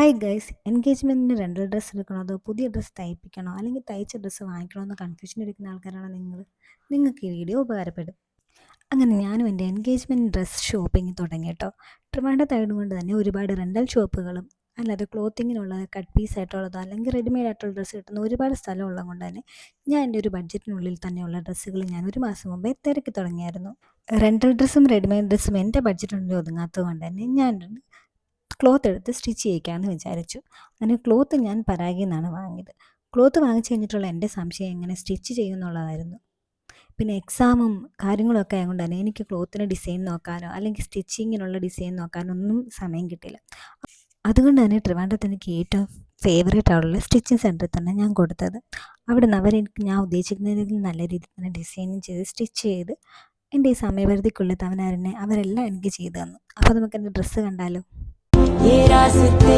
Hi guys, എൻഗേജ്മെൻറ്റിന് rental dress എടുക്കണോ അതോ പുതിയ ഡ്രസ്സ് തയ്പ്പിക്കണോ അല്ലെങ്കിൽ തയ്ച്ച ഡ്രസ്സ് വാങ്ങിക്കണോ എന്ന് കൺഫ്യൂഷൻ ഇരിക്കുന്ന ആൾക്കാരാണ് നിങ്ങൾക്ക് ഈ വീഡിയോ ഉപകാരപ്പെടും. അങ്ങനെ ഞാനും എൻ്റെ എൻഗേജ്മെൻറ്റ് ഡ്രസ്സ് ഷോപ്പിംഗ് തുടങ്ങി കേട്ടോ. ട്രിവാൻഡ്രത്തായതുകൊണ്ട് തന്നെ ഒരുപാട് റെൻ്റൽ ഷോപ്പുകളും അല്ലാതെ ക്ലോത്തിങ്ങിനുള്ള കട്ട് പീസ് ആയിട്ടുള്ളതോ അല്ലെങ്കിൽ റെഡിമെയ്ഡ് ആയിട്ടുള്ള ഡ്രസ്സ് കിട്ടുന്ന ഒരുപാട് സ്ഥലം ഉള്ളത് കൊണ്ട് തന്നെ ഞാൻ എൻ്റെ ഒരു ബഡ്ജറ്റിനുള്ളിൽ തന്നെയുള്ള ഡ്രസ്സുകൾ ഞാൻ ഒരു മാസം മുമ്പേ തിരക്കി തുടങ്ങിയായിരുന്നു. റെൻ്റൽ ഡ്രസ്സും റെഡിമെയ്ഡ് ഡ്രസ്സും എൻ്റെ ബഡ്ജറ്റിനുള്ളിൽ ഒതുങ്ങാത്തത് കൊണ്ട് തന്നെ ഞാൻ ക്ലോത്ത് എടുത്ത് സ്റ്റിച്ച് ചെയ്യിക്കാമെന്ന് വിചാരിച്ചു. അങ്ങനെ ക്ലോത്ത് ഞാൻ പരാഗിൽ നിന്നാണ് വാങ്ങിയത്. ക്ലോത്ത് വാങ്ങിച്ചു കഴിഞ്ഞിട്ടുള്ള എൻ്റെ സംശയം എങ്ങനെ സ്റ്റിച്ച് ചെയ്യുമെന്നുള്ളതായിരുന്നു. പിന്നെ എക്സാമും കാര്യങ്ങളൊക്കെ ആയതുകൊണ്ട് തന്നെ എനിക്ക് ക്ലോത്തിന് ഡിസൈൻ നോക്കാനോ അല്ലെങ്കിൽ സ്റ്റിച്ചിങ്ങിനുള്ള ഡിസൈൻ നോക്കാനോ ഒന്നും സമയം കിട്ടില്ല. അതുകൊണ്ട് തന്നെ ട്രിവാൻഡ്രത്ത് എനിക്ക് ഏറ്റവും ഫേവറേറ്റ് ആയിട്ടുള്ള സ്റ്റിച്ചിങ് സെൻറ്ററിൽ തന്നെ ഞാൻ കൊടുത്തത്. അവിടെ നിന്ന് അവരെനിക്ക് ഞാൻ ഉദ്ദേശിക്കുന്നതിൽ നല്ല രീതിയിൽ തന്നെ ഡിസൈനിങ് ചെയ്ത് സ്റ്റിച്ച് ചെയ്ത് എൻ്റെ ഈ സമയപരിധിക്കുള്ളിൽ അവരെല്ലാം എനിക്ക് ചെയ്തു തന്നു. അപ്പോൾ നമുക്ക് എൻ്റെ ഡ്രസ്സ് കണ്ടാലോ. ये रास्ते